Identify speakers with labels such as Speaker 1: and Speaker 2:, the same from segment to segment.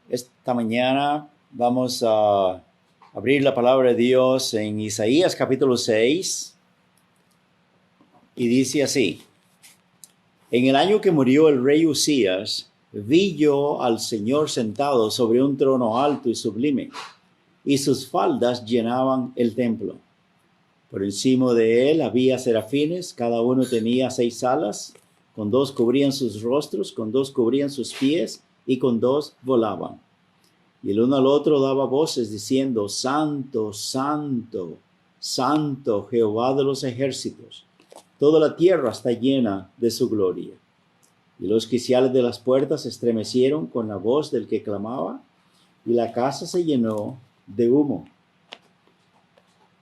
Speaker 1: Esta mañana vamos a abrir la palabra de Dios en Isaías capítulo 6 y dice así: En el año que murió el rey Usías, vi yo al Señor sentado sobre un trono alto y sublime, y sus faldas llenaban el templo. Por encima de él había serafines, cada uno tenía 6 alas, con 2 cubrían sus rostros, con 2 cubrían sus pies, y con 2 volaban. Y el uno al otro daba voces diciendo: Santo, Santo, Santo, Jehová de los ejércitos. Toda la tierra está llena de su gloria. Y los quiciales de las puertas estremecieron con la voz del que clamaba, y la casa se llenó de humo.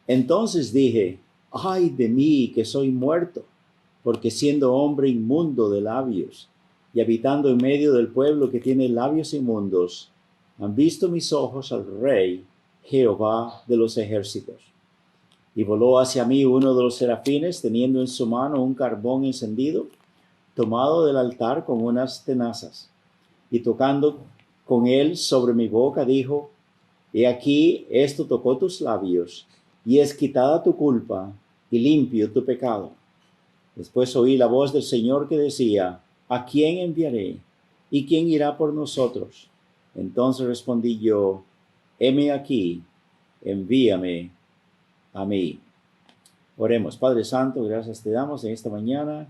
Speaker 1: Entonces dije: ay de mí, que soy muerto, porque siendo hombre inmundo de labios, y habitando en medio del pueblo que tiene labios inmundos, han visto mis ojos al Rey, Jehová de los ejércitos. Y voló hacia mí uno de los serafines, teniendo en su mano un carbón encendido, tomado del altar con unas tenazas. Y tocando con él sobre mi boca, dijo: He aquí, esto tocó tus labios, y es quitada tu culpa, y limpio tu pecado. Después oí la voz del Señor que decía: ¿A quién enviaré? ¿Y quién irá por nosotros? Entonces respondí yo: heme aquí, envíame a mí. Oremos. Padre Santo, gracias te damos en esta mañana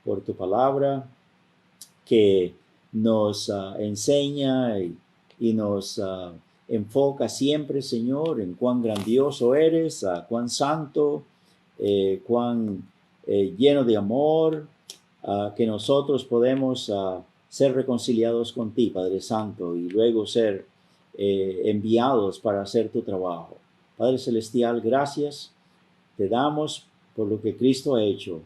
Speaker 1: por tu palabra que nos enseña y nos enfoca siempre, Señor, en cuán grandioso eres, cuán santo, cuán lleno de amor, que nosotros podemos ser reconciliados con ti, Padre Santo, y luego ser enviados para hacer tu trabajo. Padre Celestial, gracias te damos por lo que Cristo ha hecho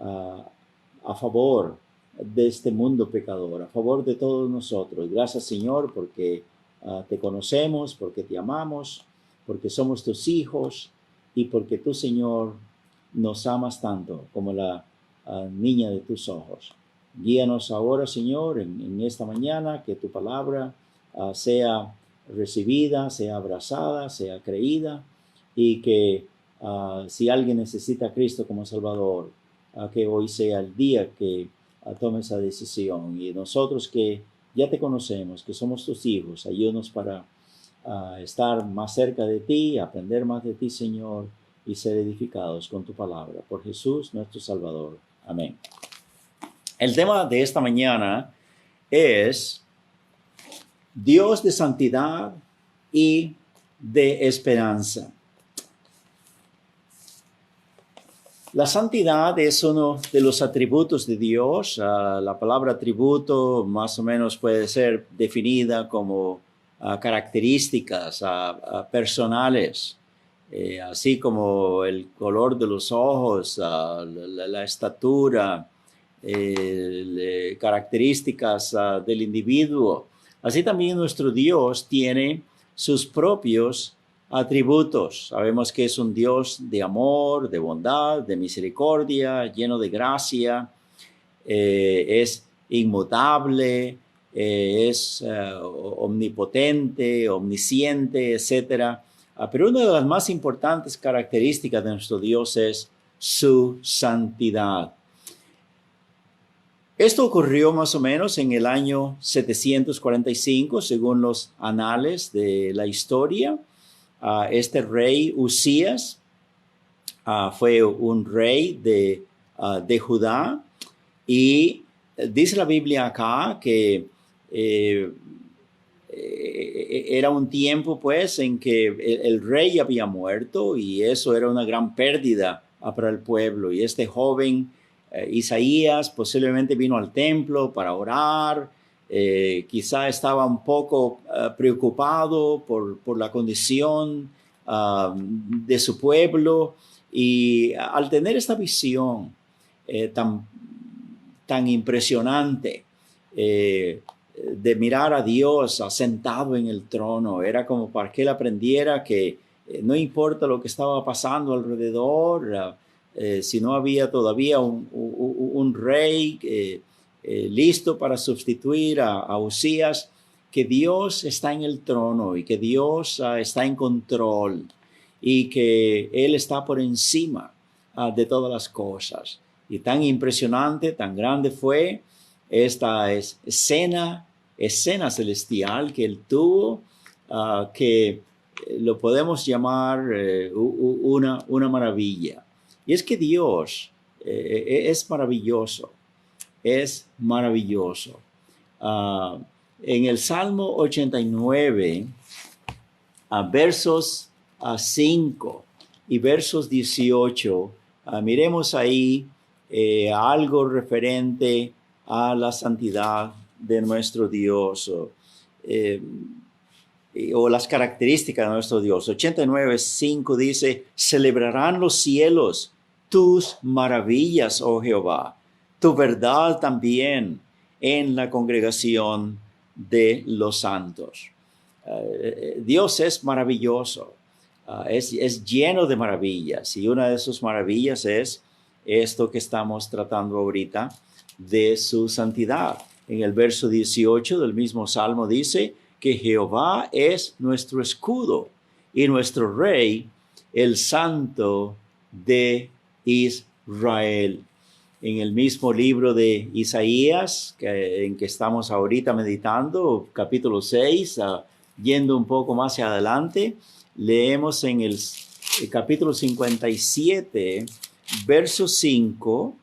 Speaker 1: a favor de este mundo pecador, a favor de todos nosotros. Gracias, Señor, porque te conocemos, porque te amamos, porque somos tus hijos y porque tú, Señor, nos amas tanto como la niña de tus ojos. Guíanos ahora, Señor, en esta mañana, que tu palabra sea recibida, sea abrazada, sea creída, y que si alguien necesita a Cristo como Salvador, que hoy sea el día que tome esa decisión. Y nosotros que ya te conocemos, que somos tus hijos, ayúdanos para estar más cerca de ti, aprender más de ti, Señor, y ser edificados con tu palabra. Por Jesús, nuestro Salvador. Amén. El tema de esta mañana es Dios de santidad y de esperanza. La santidad es uno de los atributos de Dios. La palabra atributo más o menos puede ser definida como características personales, así como el color de los ojos, la estatura, características del individuo. Así también nuestro Dios tiene sus propios atributos. Sabemos que es un Dios de amor, de bondad, de misericordia, lleno de gracia, es inmutable, es omnipotente, omnisciente, etc. Pero una de las más importantes características de nuestro Dios es su santidad. Esto ocurrió más o menos en el año 745, según los anales de la historia. Este rey Usías fue un rey de Judá, y dice la Biblia acá que era un tiempo pues en que el rey había muerto, y eso era una gran pérdida para el pueblo. Y este joven Isaías posiblemente vino al templo para orar. Quizá estaba un poco preocupado por la condición de su pueblo, y al tener esta visión tan impresionante de mirar a Dios sentado en el trono, era como para que él aprendiera que no importa lo que estaba pasando alrededor, si no había todavía un rey listo para sustituir a Usías, que Dios está en el trono y que Dios está en control y que Él está por encima de todas las cosas. Y tan impresionante, tan grande fue esta escena celestial que Él tuvo, que lo podemos llamar una maravilla. Y es que Dios es maravilloso, es maravilloso. En el Salmo 89, versos 5 y versos 18, miremos ahí algo referente a la santidad de nuestro Dios, o las características de nuestro Dios. 89:5 dice: celebrarán los cielos tus maravillas, oh Jehová, tu verdad también en la congregación de los santos. Dios es maravilloso, es lleno de maravillas, y una de sus maravillas es esto que estamos tratando ahorita, de su santidad. En el verso 18 del mismo Salmo dice que Jehová es nuestro escudo y nuestro rey, el Santo de Israel. En el mismo libro de Isaías, en que estamos ahorita meditando, capítulo 6, yendo un poco más hacia adelante, leemos en el capítulo 57, verso 5,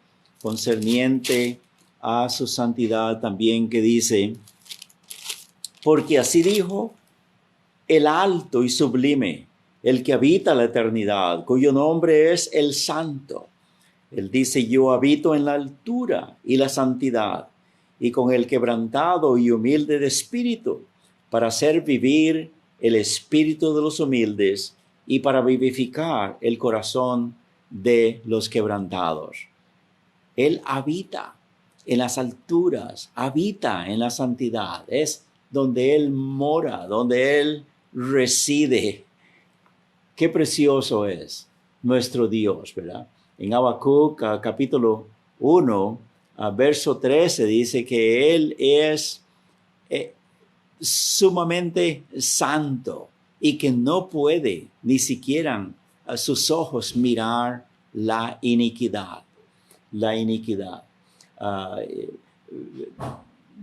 Speaker 1: concerniente a su santidad también, que dice: porque así dijo el alto y sublime, el que habita la eternidad, cuyo nombre es el Santo. Él dice: yo habito en la altura y la santidad, y con el quebrantado y humilde de espíritu, para hacer vivir el espíritu de los humildes y para vivificar el corazón de los quebrantados. Él habita en las alturas, habita en la santidad, es donde Él mora, donde Él reside. Qué precioso es nuestro Dios, ¿verdad? En Habacuc, capítulo 1, verso 13, dice que Él es sumamente santo y que no puede ni siquiera a sus ojos mirar la iniquidad. La iniquidad.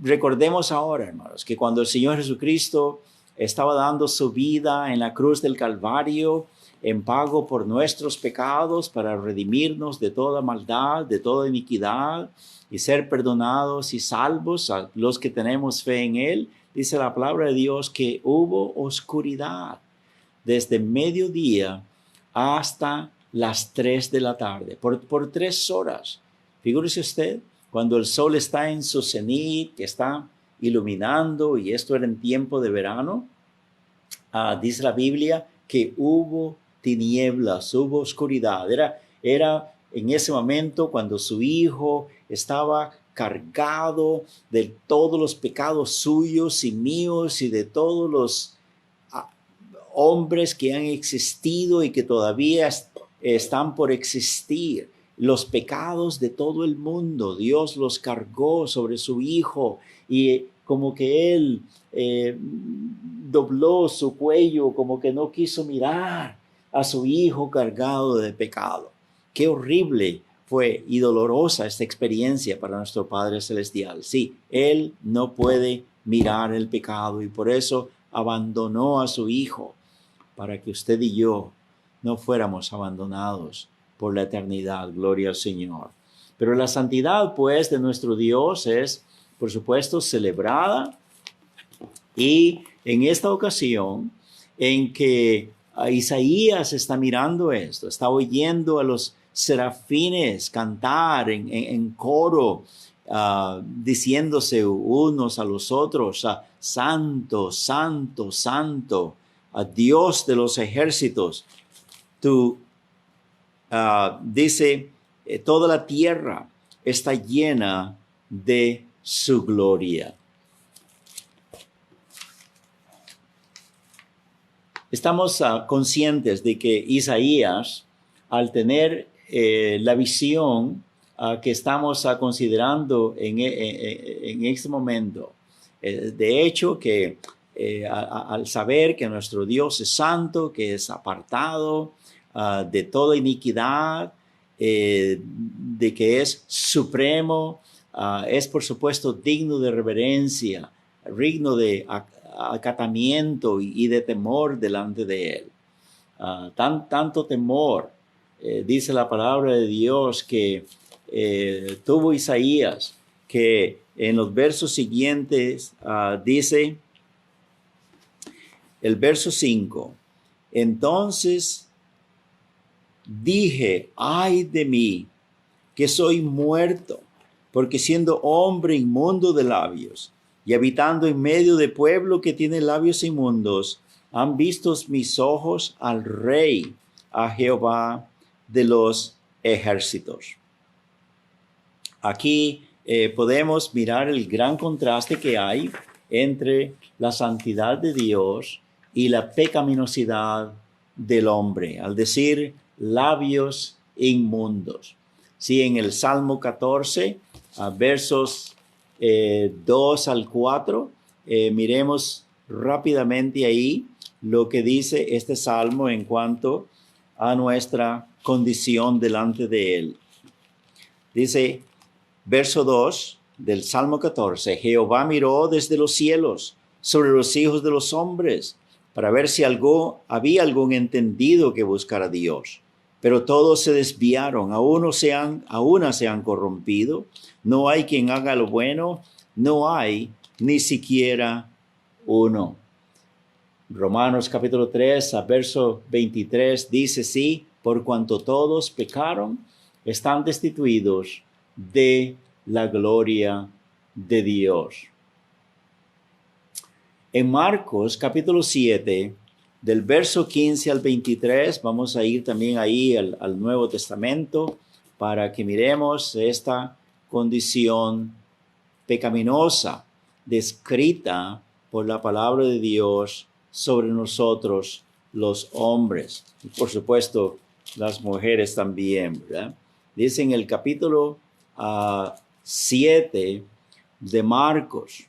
Speaker 1: Recordemos ahora, hermanos, que cuando el Señor Jesucristo estaba dando su vida en la cruz del Calvario en pago por nuestros pecados, para redimirnos de toda maldad, de toda iniquidad, y ser perdonados y salvos a los que tenemos fe en Él, dice la palabra de Dios que hubo oscuridad desde mediodía hasta las 3 de la tarde, por 3 horas. Figúrese usted, cuando el sol está en su cenit, que está iluminando, y esto era en tiempo de verano, dice la Biblia que hubo tinieblas, hubo oscuridad. Era en ese momento cuando su hijo estaba cargado de todos los pecados suyos y míos y de todos los hombres que han existido y que todavía están por existir. Los pecados de todo el mundo, Dios los cargó sobre su hijo, y como que Él dobló su cuello, como que no quiso mirar a su hijo cargado de pecado. Qué horrible fue y dolorosa esta experiencia para nuestro Padre Celestial. Sí, Él no puede mirar el pecado, y por eso abandonó a su hijo, para que usted y yo no fuéramos abandonados por la eternidad. Gloria al Señor. Pero la santidad, pues, de nuestro Dios es, por supuesto, celebrada, y en esta ocasión en que Isaías está mirando esto, está oyendo a los serafines cantar en coro, diciéndose unos a los otros: santo, santo, santo, Dios de los ejércitos. Dice, toda la tierra está llena de su gloria. Estamos conscientes de que Isaías, al tener la visión que estamos considerando en este momento, De hecho, que al saber que nuestro Dios es santo, que es apartado de toda iniquidad, de que es supremo, es por supuesto digno de reverencia, digno de acatamiento y de temor delante de él. Tanto temor, dice la palabra de Dios, que tuvo Isaías, que en los versos siguientes dice, el verso 5, entonces dije, ay de mí, que soy muerto, porque siendo hombre inmundo de labios y habitando en medio de pueblo que tiene labios inmundos, han visto mis ojos al Rey, a Jehová de los ejércitos. Aquí podemos mirar el gran contraste que hay entre la santidad de Dios y la pecaminosidad del hombre, al decir labios inmundos. Sí, en el Salmo 14, versos 2 al 4, miremos rápidamente ahí lo que dice este salmo en cuanto a nuestra condición delante de él. Dice, verso 2 del Salmo 14, Jehová miró desde los cielos sobre los hijos de los hombres para ver si había algún entendido que buscara a Dios. Pero todos se desviaron, a una se han corrompido, no hay quien haga lo bueno, no hay ni siquiera uno. Romanos capítulo 3, verso 23 dice, sí, por cuanto todos pecaron, están destituidos de la gloria de Dios. En Marcos capítulo 7, del verso 15 al 23, vamos a ir también ahí al Nuevo Testamento para que miremos esta condición pecaminosa descrita por la palabra de Dios sobre nosotros los hombres. Y por supuesto, las mujeres también, ¿verdad? Dice en el capítulo 7 de Marcos,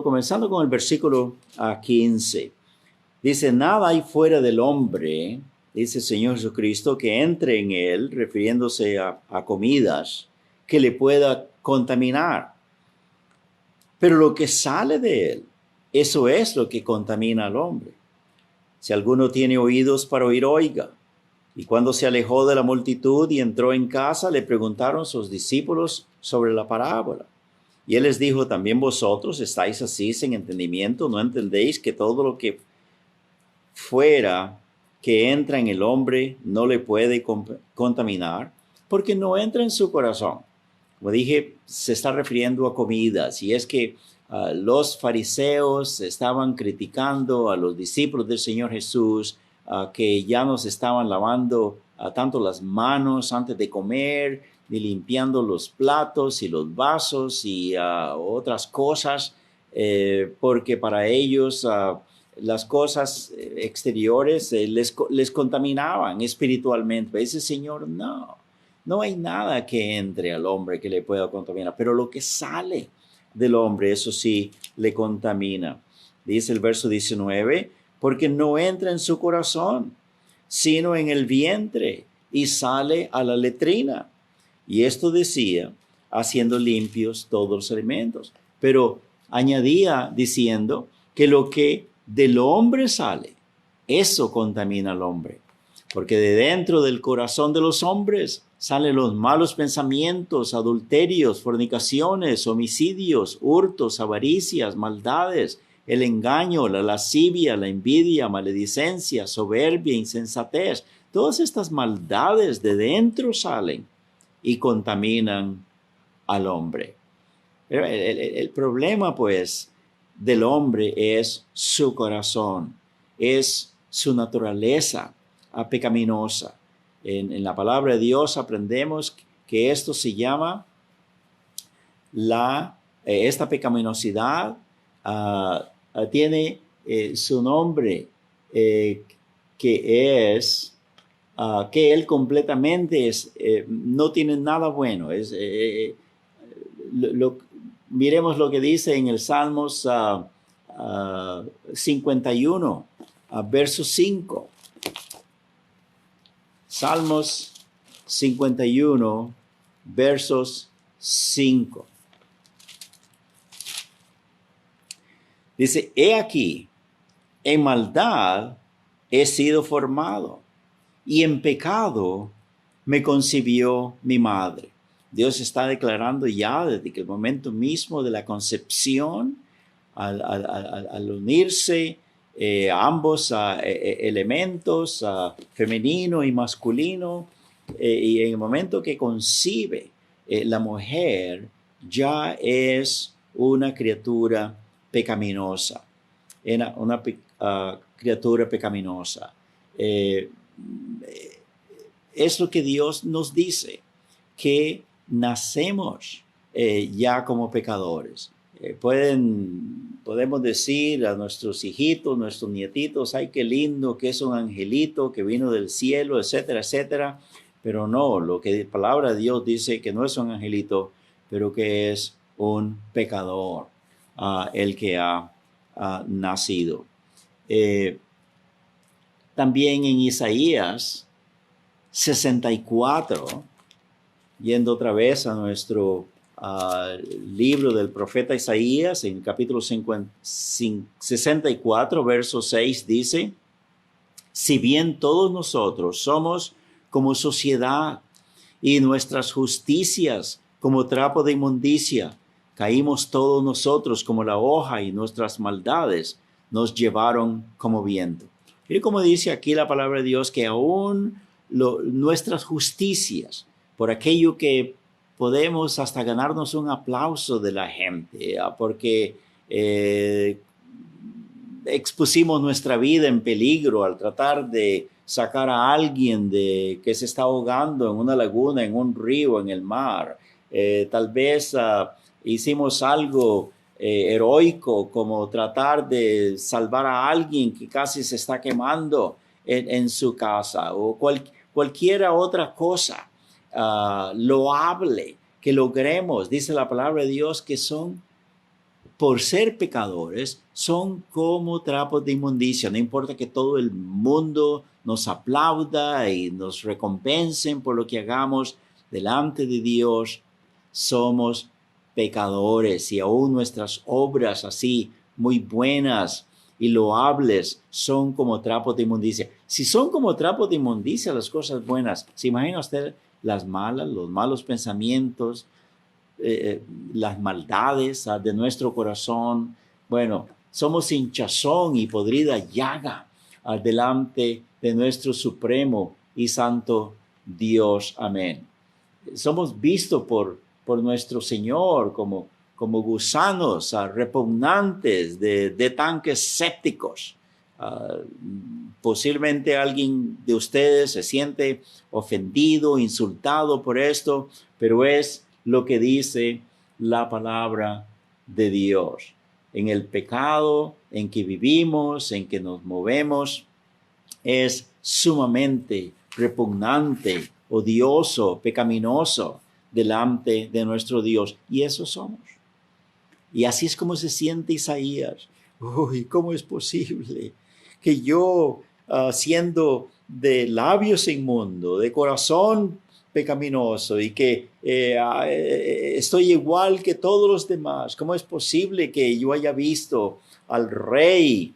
Speaker 1: comenzando con el versículo 15, dice, nada hay fuera del hombre, dice el Señor Jesucristo, que entre en él, refiriéndose a comidas, que le pueda contaminar. Pero lo que sale de él, eso es lo que contamina al hombre. Si alguno tiene oídos para oír, oiga. Y cuando se alejó de la multitud y entró en casa, le preguntaron sus discípulos sobre la parábola. Y él les dijo, ¿también vosotros estáis así sin entendimiento? ¿No entendéis que todo lo que fuera que entra en el hombre no le puede contaminar? Porque no entra en su corazón. Como dije, se está refiriendo a comidas. Y es que los fariseos estaban criticando a los discípulos del Señor Jesús, que ya nos estaban lavando tanto las manos antes de comer, ni limpiando los platos y los vasos y otras cosas, porque para ellos las cosas exteriores les contaminaban espiritualmente. Dice el Señor, no hay nada que entre al hombre que le pueda contaminar, pero lo que sale del hombre, eso sí, le contamina. Dice el verso 19, porque no entra en su corazón, sino en el vientre y sale a la letrina. Y esto decía, haciendo limpios todos los alimentos. Pero añadía diciendo que lo que del hombre sale, eso contamina al hombre. Porque de dentro del corazón de los hombres salen los malos pensamientos, adulterios, fornicaciones, homicidios, hurtos, avaricias, maldades, el engaño, la lascivia, la envidia, maledicencia, soberbia, insensatez. Todas estas maldades de dentro salen y contaminan al hombre. Pero el problema, pues, del hombre es su corazón, es su naturaleza pecaminosa. En la palabra de Dios aprendemos que esto se llama esta pecaminosidad tiene su nombre, que es que él completamente no tiene nada bueno. Miremos lo que dice en el Salmos 51, verso 5. Salmos 51, versos 5. Dice, he aquí, en maldad he sido formado, y en pecado me concibió mi madre. Dios está declarando ya desde que el momento mismo de la concepción, al unirse ambos elementos, femenino y masculino, y en el momento que concibe, la mujer ya es una criatura pecaminosa, una criatura pecaminosa. Es lo que Dios nos dice, que nacemos ya como pecadores. Podemos decir a nuestros hijitos, nuestros nietitos, ay, qué lindo, que es un angelito que vino del cielo, etcétera, etcétera. Pero no, lo que la palabra de Dios dice que no es un angelito, pero que es un pecador, el que ha nacido. También en Isaías 64, yendo otra vez a nuestro libro del profeta Isaías, en capítulo 64, verso 6, dice, si bien todos nosotros somos como sociedad y nuestras justicias como trapo de inmundicia, caímos todos nosotros como la hoja y nuestras maldades nos llevaron como viento. Mire cómo dice aquí la palabra de Dios, que aún nuestras justicias, por aquello que podemos hasta ganarnos un aplauso de la gente, porque expusimos nuestra vida en peligro al tratar de sacar a alguien que se está ahogando en una laguna, en un río, en el mar. Tal vez hicimos algo heroico, como tratar de salvar a alguien que casi se está quemando en su casa, o cualquier otra cosa loable que logremos. Dice la palabra de Dios que son, por ser pecadores, son como trapos de inmundicia. No importa que todo el mundo nos aplauda y nos recompensen por lo que hagamos delante de Dios, somos pecadores, y aún nuestras obras así muy buenas y loables son como trapos de inmundicia. Si son como trapos de inmundicia las cosas buenas, ¿se imagina usted las malas, los malos pensamientos, las maldades de nuestro corazón? Bueno, somos hinchazón y podrida llaga delante de nuestro supremo y santo Dios. Amén. Somos vistos por nuestro Señor como gusanos repugnantes de tanques sépticos. Posiblemente alguien de ustedes se siente ofendido, insultado por esto, pero es lo que dice la palabra de Dios. En el pecado en que vivimos, en que nos movemos, es sumamente repugnante, odioso, pecaminoso delante de nuestro Dios. Y eso somos. Y así es como se siente Isaías. Uy, ¿cómo es posible que yo, siendo de labios inmundos, de corazón pecaminoso, y que estoy igual que todos los demás, cómo es posible que yo haya visto al Rey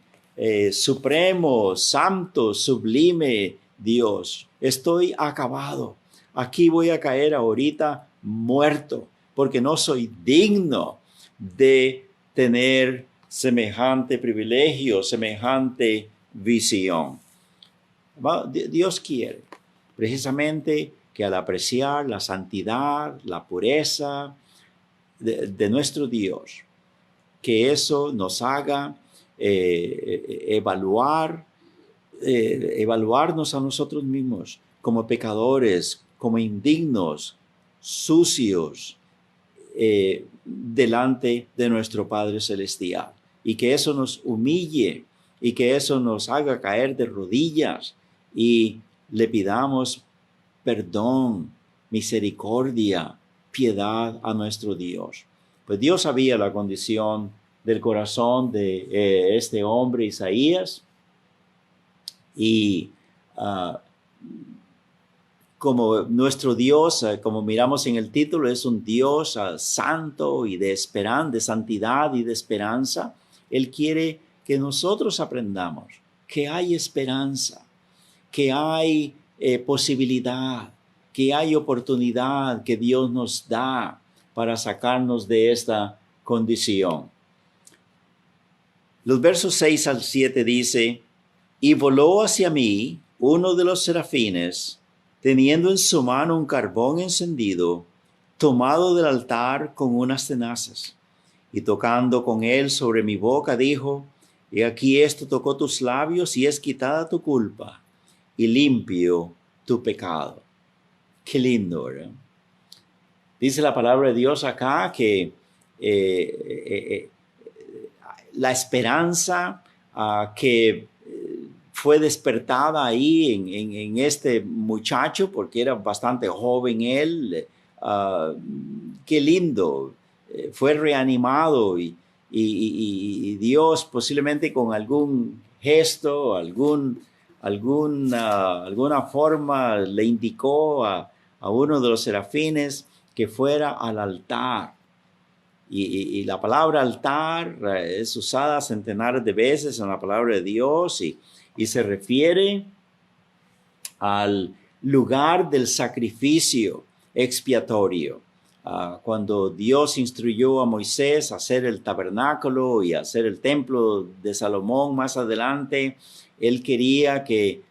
Speaker 1: supremo, santo, sublime Dios? Estoy acabado. Aquí voy a caer ahorita muerto, porque no soy digno de tener semejante privilegio, semejante visión. Dios quiere precisamente que al apreciar la santidad, la pureza de nuestro Dios, que eso nos haga evaluarnos a nosotros mismos como pecadores, como indignos, sucios, delante de nuestro Padre Celestial, y que eso nos humille y que eso nos haga caer de rodillas y le pidamos perdón, misericordia, piedad a nuestro Dios. Pues Dios sabía la condición del corazón de este hombre Isaías y como nuestro Dios, como miramos en el título, es un Dios santo y de esperanza, de santidad y de esperanza. Él quiere que nosotros aprendamos que hay esperanza, que hay posibilidad, que hay oportunidad que Dios nos da para sacarnos de esta condición. Los versos 6 al 7 dice, y voló hacia mí uno de los serafines, teniendo en su mano un carbón encendido, tomado del altar con unas tenazas, y tocando con él sobre mi boca, dijo, he aquí esto tocó tus labios y es quitada tu culpa, y limpio tu pecado. Qué lindo, ¿verdad? Dice la palabra de Dios acá que la esperanza que fue despertada ahí en este muchacho, porque era bastante joven él, qué lindo, fue reanimado y Dios posiblemente con algún gesto, alguna forma le indicó a uno de los serafines que fuera al altar. Y la palabra altar es usada centenares de veces en la palabra de Dios y se refiere al lugar del sacrificio expiatorio. Cuando Dios instruyó a Moisés a hacer el tabernáculo y a hacer el templo de Salomón más adelante, él quería que,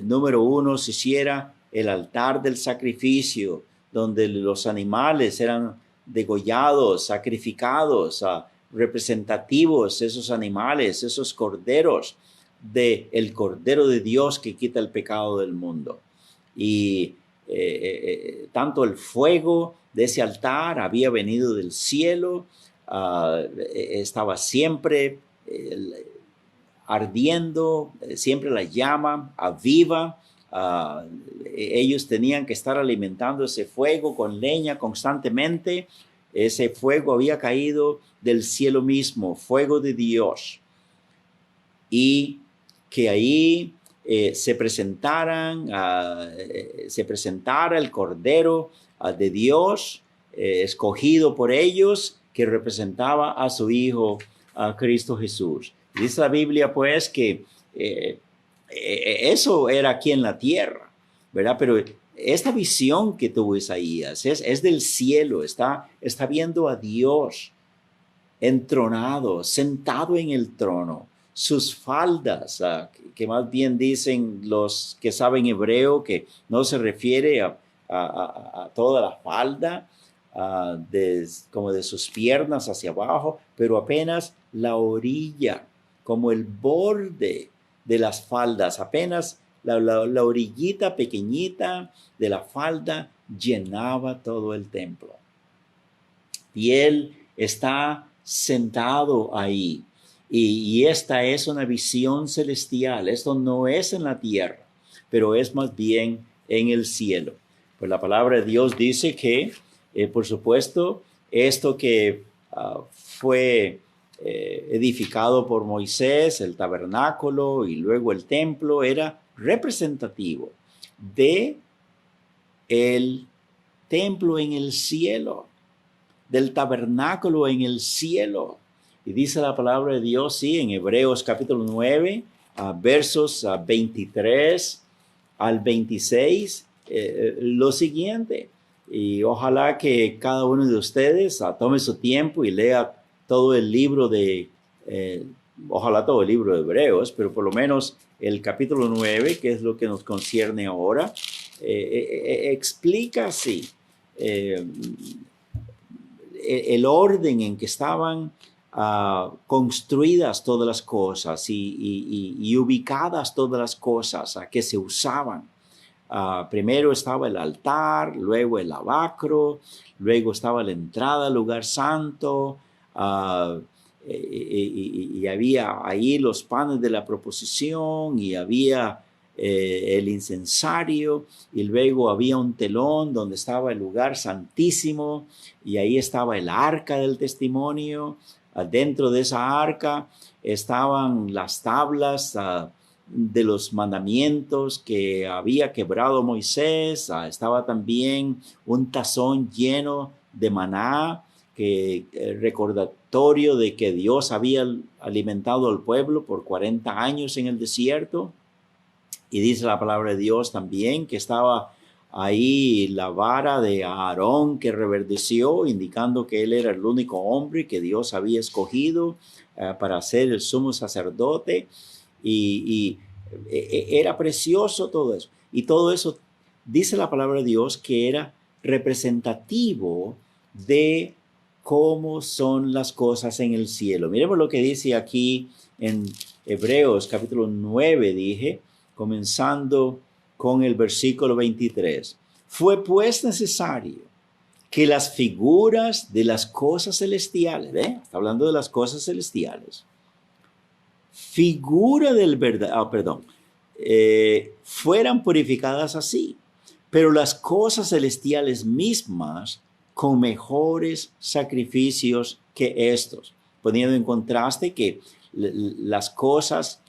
Speaker 1: número uno, se hiciera el altar del sacrificio, donde los animales eran degollados, sacrificados, representativos, esos animales, esos corderos, del Cordero de Dios que quita el pecado del mundo. Y tanto el fuego de ese altar había venido del cielo, estaba siempre ardiendo, siempre la llama viva. Ellos tenían que estar alimentando ese fuego con leña constantemente. Ese fuego había caído del cielo mismo, fuego de Dios. Y que ahí se presentara el Cordero de Dios, escogido por ellos, que representaba a su Hijo, a Cristo Jesús. Dice la Biblia, pues, que eso era aquí en la tierra, ¿verdad? Pero esta visión que tuvo Isaías es del cielo, está viendo a Dios entronado, sentado en el trono. Sus faldas, que más bien dicen los que saben hebreo, que no se refiere a toda la falda, como de sus piernas hacia abajo, pero apenas la orilla, como el borde de las faldas, apenas la orillita pequeñita de la falda llenaba todo el templo. Y él está sentado ahí. Y esta es una visión celestial. Esto no es en la tierra, pero es más bien en el cielo. Pues la palabra de Dios dice que, por supuesto, esto que fue edificado por Moisés, el tabernáculo y luego el templo, era representativo de el templo en el cielo, del tabernáculo en el cielo. Y dice la palabra de Dios, sí, en Hebreos capítulo 9, versos 23 al 26, lo siguiente. Y ojalá que cada uno de ustedes tome su tiempo y lea todo el libro ojalá todo el libro de Hebreos, pero por lo menos el capítulo 9, que es lo que nos concierne ahora, explica así el orden en que estaban construidas todas las cosas y ubicadas todas las cosas que se usaban. Primero estaba el altar, luego el lavacro, luego estaba la entrada al lugar santo, y había ahí los panes de la proposición y había el incensario, y luego había un telón donde estaba el lugar santísimo, y ahí estaba el arca del testimonio. Dentro de esa arca estaban las tablas de los mandamientos que había quebrado Moisés. Estaba también un tazón lleno de maná, que recordatorio de que Dios había alimentado al pueblo por 40 años en el desierto. Y dice la palabra de Dios también que estaba ahí la vara de Aarón que reverdeció, indicando que él era el único hombre que Dios había escogido para ser el sumo sacerdote. Y era precioso todo eso. Y todo eso, dice la palabra de Dios, que era representativo de cómo son las cosas en el cielo. Miremos lo que dice aquí en Hebreos capítulo 9, dije, comenzando con el versículo 23. Fue pues necesario que las figuras de las cosas celestiales, está hablando de las cosas celestiales, fueran purificadas así, pero las cosas celestiales mismas con mejores sacrificios que estos, poniendo en contraste que las cosas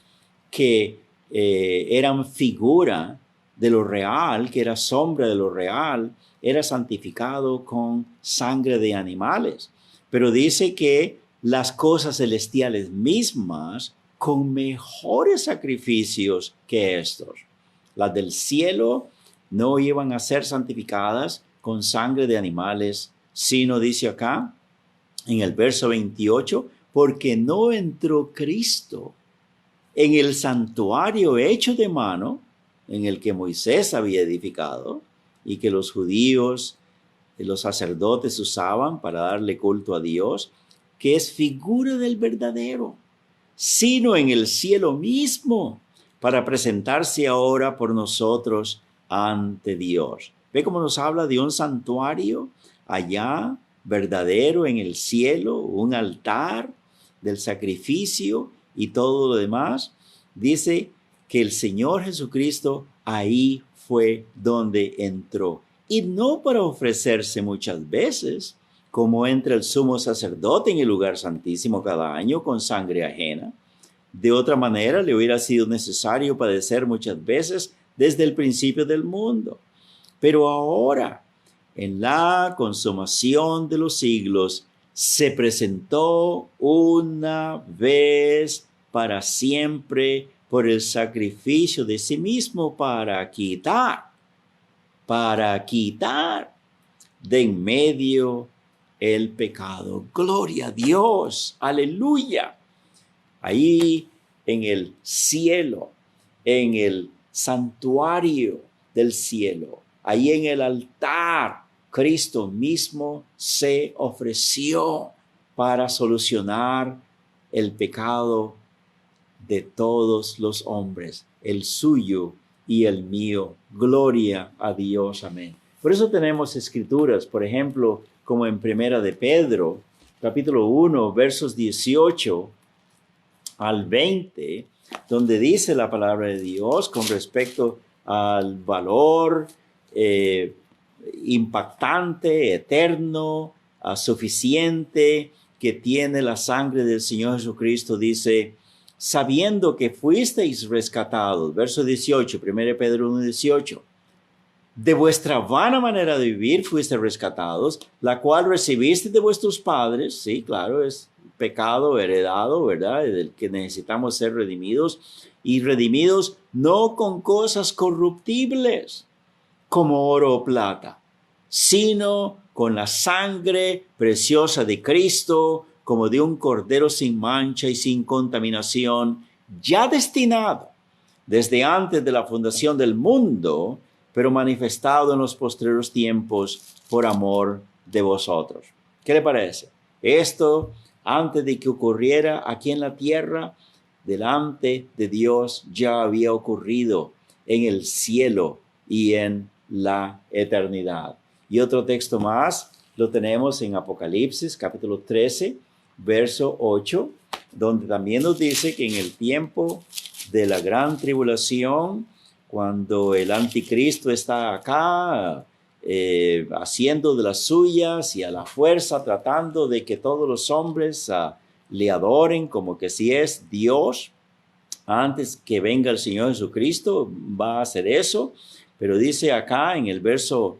Speaker 1: que eran figura de lo real, que era sombra de lo real, era santificado con sangre de animales. Pero dice que las cosas celestiales mismas con mejores sacrificios que estos. Las del cielo no iban a ser santificadas con sangre de animales, sino, dice acá, en el verso 28, porque no entró Cristo en el santuario hecho de mano, en el que Moisés había edificado y que los judíos, los sacerdotes usaban para darle culto a Dios, que es figura del verdadero, sino en el cielo mismo, para presentarse ahora por nosotros ante Dios. ¿Ve cómo nos habla de un santuario allá, verdadero en el cielo, un altar del sacrificio y todo lo demás? Dice que el Señor Jesucristo ahí fue donde entró. Y no para ofrecerse muchas veces, como entra el sumo sacerdote en el lugar santísimo cada año con sangre ajena. De otra manera, le hubiera sido necesario padecer muchas veces desde el principio del mundo. Pero ahora, en la consumación de los siglos, se presentó una vez para siempre por el sacrificio de sí mismo para quitar de en medio el pecado. Gloria a Dios, aleluya. Ahí en el cielo, en el santuario del cielo, ahí en el altar, Cristo mismo se ofreció para solucionar el pecado de todos los hombres, el suyo y el mío. Gloria a Dios, amén. Por eso tenemos escrituras, por ejemplo, como en Primera de Pedro, capítulo 1, versos 18 al 20, donde dice la palabra de Dios con respecto al valor impactante, eterno, suficiente que tiene la sangre del Señor Jesucristo. Dice, sabiendo que fuisteis rescatados, verso 18, 1 Pedro 1, 18, de vuestra vana manera de vivir fuisteis rescatados, la cual recibiste de vuestros padres. Sí, claro, es pecado heredado, ¿verdad? Del que necesitamos ser redimidos, y redimidos no con cosas corruptibles, como oro o plata, sino con la sangre preciosa de Cristo, como de un cordero sin mancha y sin contaminación, ya destinado desde antes de la fundación del mundo, pero manifestado en los postreros tiempos por amor de vosotros. ¿Qué le parece? Esto, antes de que ocurriera aquí en la tierra, delante de Dios ya había ocurrido en el cielo y en la eternidad. Y otro texto más lo tenemos en Apocalipsis, capítulo 13, verso 8, donde también nos dice que en el tiempo de la gran tribulación, cuando el anticristo está acá, haciendo de las suyas y a la fuerza tratando de que todos los hombres le adoren como que si es Dios. Antes que venga el Señor Jesucristo va a hacer eso, pero dice acá en el verso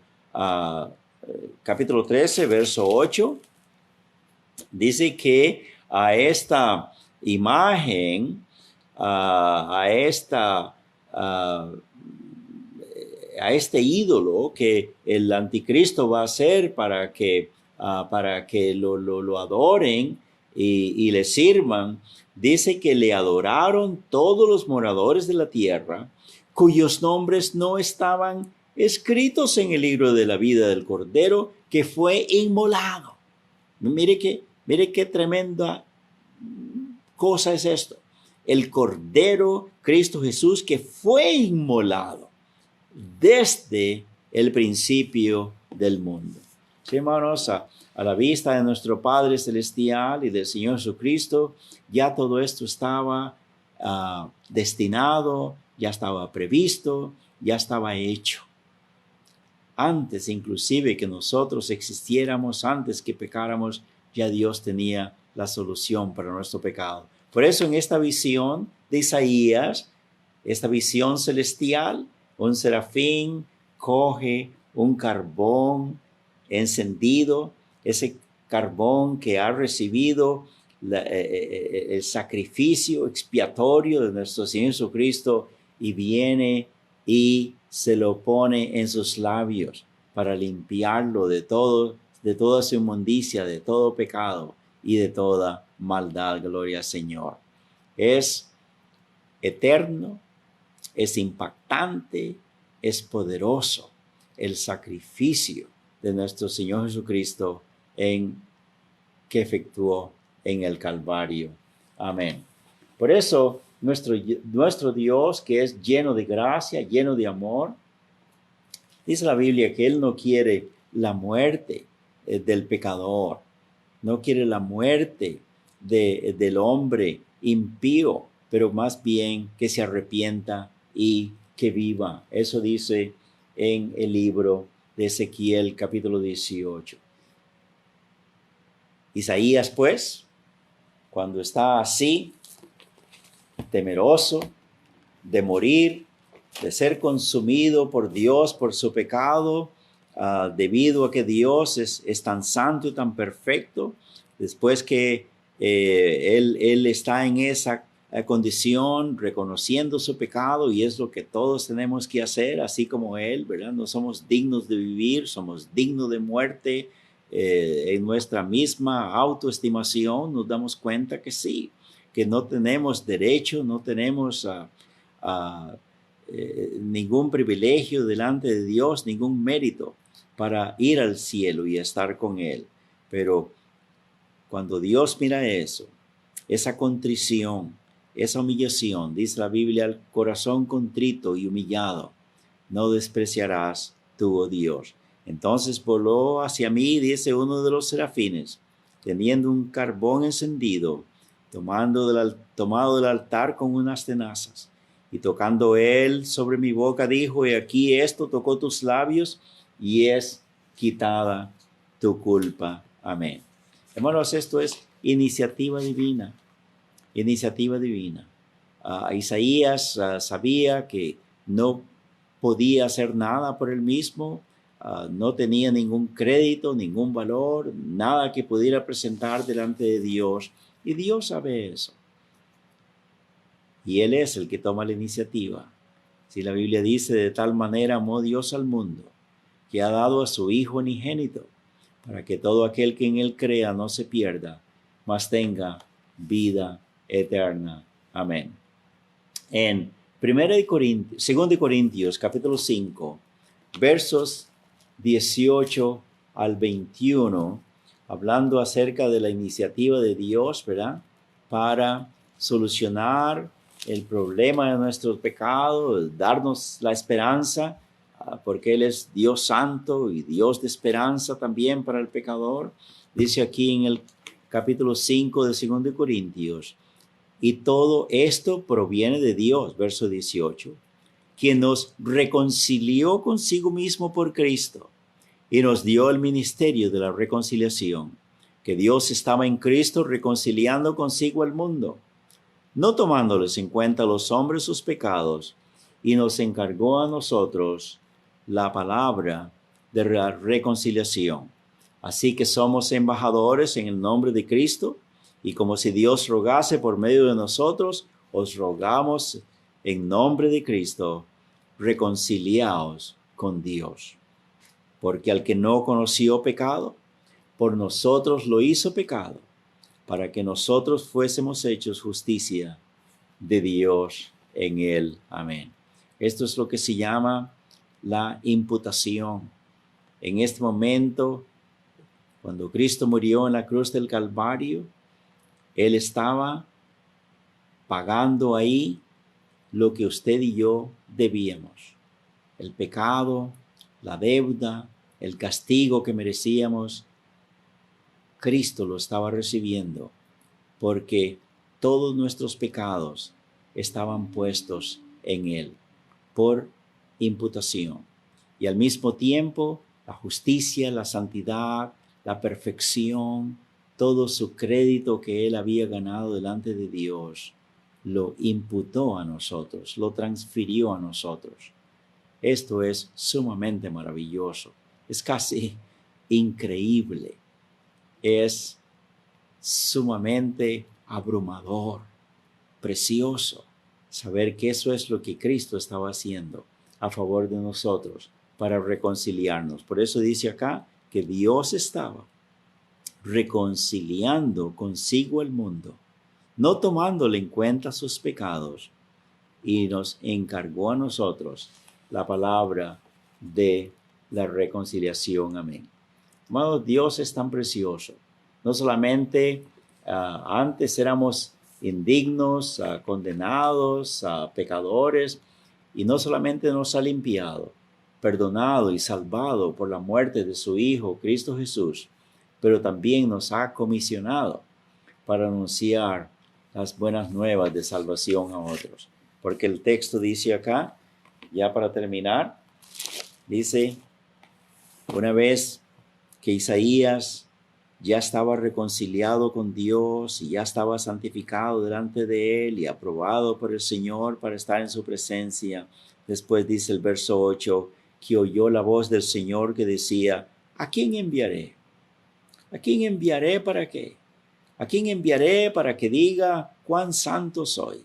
Speaker 1: capítulo 13, verso 8, dice que a esta imagen, a este ídolo que el anticristo va a hacer para que lo adoren y le sirvan, dice que le adoraron todos los moradores de la tierra, cuyos nombres no estaban escritos en el libro de la vida del Cordero que fue inmolado. Mire qué tremenda cosa es esto. El Cordero Cristo Jesús que fue inmolado desde el principio del mundo. Sí, hermanos, a la vista de nuestro Padre Celestial y del Señor Jesucristo, ya todo esto estaba destinado, ya estaba previsto, ya estaba hecho. Antes inclusive que nosotros existiéramos, antes que pecáramos, ya Dios tenía la solución para nuestro pecado. Por eso en esta visión de Isaías, esta visión celestial, un serafín coge un carbón encendido, ese carbón que ha recibido el sacrificio expiatorio de nuestro Señor Jesucristo, y viene y se lo pone en sus labios para limpiarlo de toda su inmundicia, de todo pecado y de toda maldad. Gloria al Señor. Es eterno, es impactante, es poderoso el sacrificio de nuestro Señor Jesucristo que efectuó en el Calvario. Amén. Por eso, nuestro Dios, que es lleno de gracia, lleno de amor, dice la Biblia que Él no quiere la muerte del pecador, no quiere la muerte del hombre impío, pero más bien que se arrepienta y que viva. Eso dice en el libro de Ezequiel, capítulo 18. Isaías, pues, cuando está así, temeroso de morir, de ser consumido por Dios, por su pecado, debido a que Dios es tan santo y tan perfecto, después que él está en esa condición, reconociendo su pecado, y es lo que todos tenemos que hacer, así como Él, ¿verdad? No somos dignos de vivir, somos dignos de muerte. En nuestra misma autoestimación nos damos cuenta que sí, que no tenemos derecho, no tenemos ningún privilegio delante de Dios, ningún mérito para ir al cielo y estar con Él. Pero cuando Dios mira eso, esa contrición, esa humillación, dice la Biblia, al corazón contrito y humillado, no despreciarás tú, oh Dios. Entonces voló hacia mí, dice uno de los serafines, teniendo un carbón encendido, tomado del altar con unas tenazas. Y tocando él sobre mi boca, dijo: y aquí esto tocó tus labios, y es quitada tu culpa. Amén. Hermanos, esto es iniciativa divina. Iniciativa divina. Isaías sabía que no podía hacer nada por él mismo, no tenía ningún crédito, ningún valor, nada que pudiera presentar delante de Dios, y Dios sabe eso. Y Él es el que toma la iniciativa. Si la Biblia dice: de tal manera amó Dios al mundo, que ha dado a su Hijo unigénito, para que todo aquel que en Él crea no se pierda, mas tenga vida eterna. Amén. En 2 Corintios, capítulo 5, versos 18 al 21, hablando acerca de la iniciativa de Dios, ¿verdad?, para solucionar el problema de nuestros pecados, darnos la esperanza, porque Él es Dios santo y Dios de esperanza también para el pecador. Dice aquí en el capítulo 5 de 2 Corintios: y todo esto proviene de Dios, verso 18, quien nos reconcilió consigo mismo por Cristo y nos dio el ministerio de la reconciliación, que Dios estaba en Cristo reconciliando consigo al mundo, no tomándoles en cuenta a los hombres sus pecados, y nos encargó a nosotros la palabra de la reconciliación. Así que somos embajadores en el nombre de Cristo, y como si Dios rogase por medio de nosotros, os rogamos en nombre de Cristo, reconciliaos con Dios. Porque al que no conoció pecado, por nosotros lo hizo pecado, para que nosotros fuésemos hechos justicia de Dios en él. Amén. Esto es lo que se llama la imputación. En este momento, cuando Cristo murió en la cruz del Calvario, Él estaba pagando ahí lo que usted y yo debíamos. El pecado, la deuda, el castigo que merecíamos, Cristo lo estaba recibiendo porque todos nuestros pecados estaban puestos en Él por imputación. Y al mismo tiempo, la justicia, la santidad, la perfección, todo su crédito que Él había ganado delante de Dios, lo imputó a nosotros, lo transfirió a nosotros. Esto es sumamente maravilloso, es casi increíble, es sumamente abrumador, precioso, saber que eso es lo que Cristo estaba haciendo a favor de nosotros para reconciliarnos. Por eso dice acá que Dios estaba reconciliando consigo el mundo, no tomándole en cuenta sus pecados, y nos encargó a nosotros la palabra de la reconciliación. Amén. Amados, Dios es tan precioso. No solamente antes éramos indignos, condenados, pecadores, y no solamente nos ha limpiado, perdonado y salvado por la muerte de su Hijo, Cristo Jesús, pero también nos ha comisionado para anunciar las buenas nuevas de salvación a otros. Porque el texto dice acá, ya para terminar, dice, una vez que Isaías ya estaba reconciliado con Dios y ya estaba santificado delante de Él y aprobado por el Señor para estar en su presencia, después dice el verso 8, que oyó la voz del Señor que decía, ¿a quién enviaré? ¿A quién enviaré para qué? ¿A quién enviaré para que diga cuán santo soy?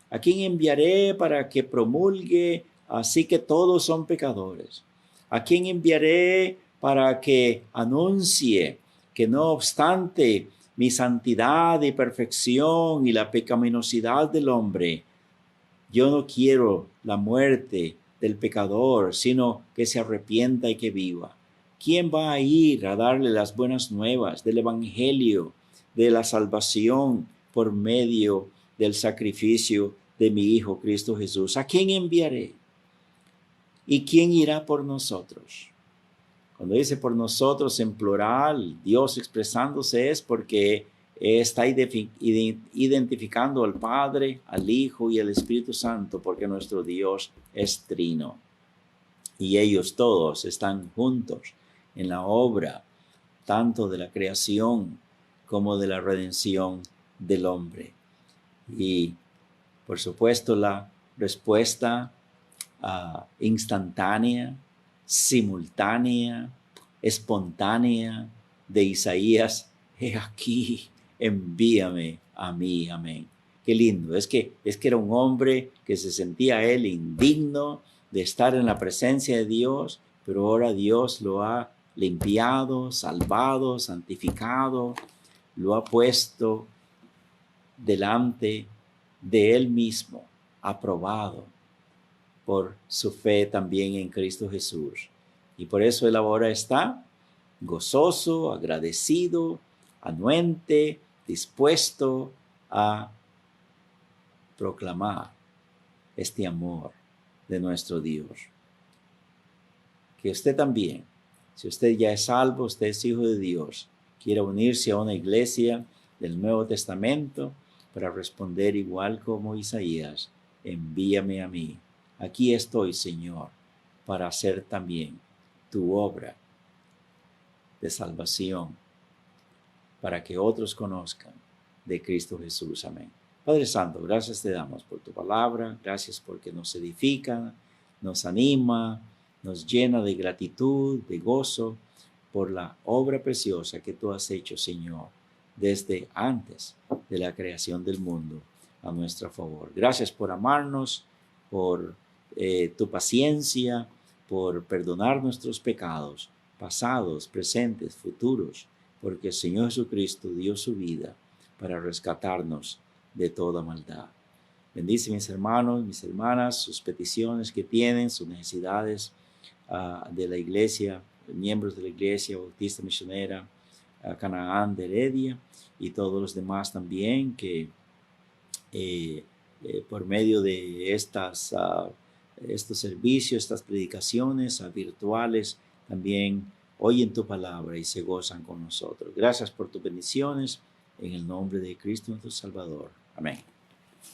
Speaker 1: ¿A quién enviaré para que promulgue así que todos son pecadores? ¿A quién enviaré para que anuncie que no obstante mi santidad y perfección y la pecaminosidad del hombre, yo no quiero la muerte del pecador, sino que se arrepienta y que viva? ¿Quién va a ir a darle las buenas nuevas del evangelio, de la salvación por medio del sacrificio de mi Hijo Cristo Jesús? ¿A quién enviaré? ¿Y quién irá por nosotros? Cuando dice por nosotros en plural, Dios expresándose es porque está identificando al Padre, al Hijo y al Espíritu Santo, porque nuestro Dios es trino. Y ellos todos están juntos en la obra, tanto de la creación como de la redención del hombre. Y, por supuesto, la respuesta instantánea, simultánea, espontánea de Isaías, he aquí, envíame a mí, amén. Qué lindo, es que era un hombre que se sentía él indigno de estar en la presencia de Dios, pero ahora Dios lo ha limpiado, salvado, santificado, lo ha puesto delante de él mismo, aprobado por su fe también en Cristo Jesús. Y por eso él ahora está gozoso, agradecido, anuente, dispuesto a proclamar este amor de nuestro Dios. Que usted también, si usted ya es salvo, usted es hijo de Dios, quiera unirse a una iglesia del Nuevo Testamento para responder igual como Isaías, envíame a mí. Aquí estoy, Señor, para hacer también tu obra de salvación, para que otros conozcan de Cristo Jesús. Amén. Padre Santo, gracias te damos por tu palabra, gracias porque nos edifica, nos anima, nos llena de gratitud, de gozo, por la obra preciosa que tú has hecho, Señor, desde antes de la creación del mundo a nuestro favor. Gracias por amarnos, por tu paciencia, por perdonar nuestros pecados, pasados, presentes, futuros, porque el Señor Jesucristo dio su vida para rescatarnos de toda maldad. Bendice mis hermanos, mis hermanas, sus peticiones que tienen, sus necesidades de la iglesia, miembros de la iglesia bautista misionera Canaán de Heredia y todos los demás también que por medio de estos servicios, estas predicaciones virtuales, también oyen tu palabra y se gozan con nosotros. Gracias por tus bendiciones en el nombre de Cristo nuestro Salvador. Amén.